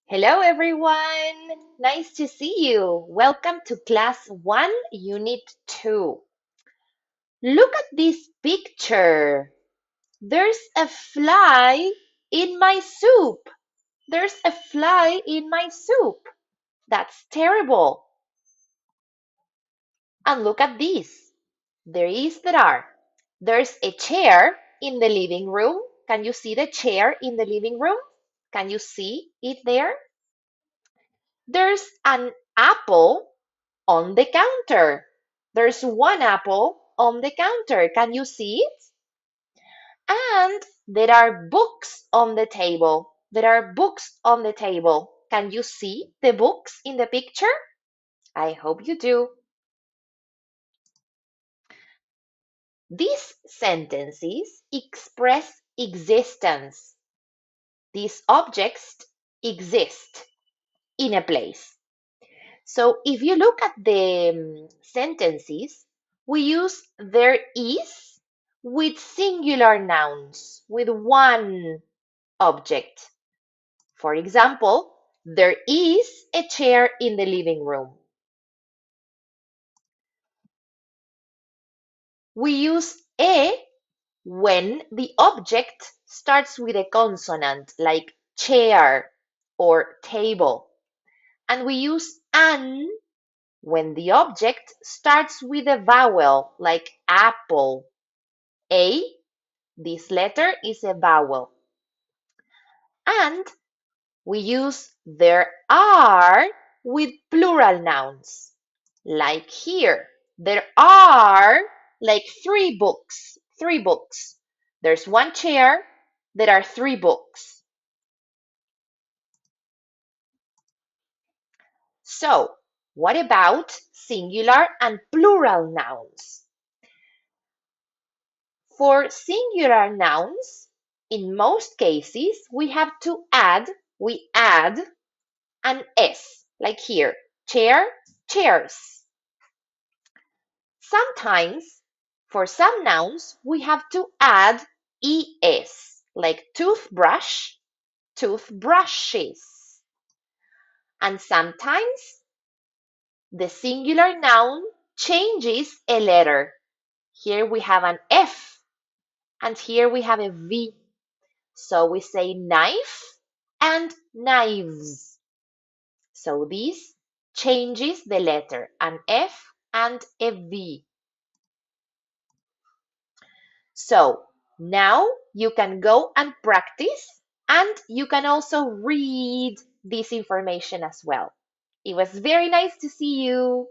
Hello, everyone. Nice to see you. Welcome to Class 1, Unit 2. Look at this picture. There's a fly in my soup. There's a fly in my soup. That's terrible. And look at this. There are. There's a chair in the living room. Can you see the chair in the living room? Can you see it there? There's an apple on the counter. There's one apple on the counter. Can you see it? And there are books on the table. There are books on the table. Can you see the books in the picture? I hope you do. These sentences express existence. These objects exist in a place. So if you look at the sentences, we use there is with singular nouns, with one object. For example, there is a chair in the living room. We use a when the object starts with a consonant like chair or table. And we use an when the object starts with a vowel like apple. A, this letter is a vowel. And we use there are with plural nouns. Like here, there are like three books. Three books. There's one chair, there are three books. So, what about singular and plural nouns? For singular nouns, in most cases, we add an S, like here, chair, chairs. Sometimes, for some nouns, we have to add ES, like toothbrush, toothbrushes. And sometimes, the singular noun changes a letter. Here we have an F, and here we have a V. So we say knife and knives. So this changes the letter, an F and a V. So now you can go and practice, and you can also read this information as well. It was very nice to see you.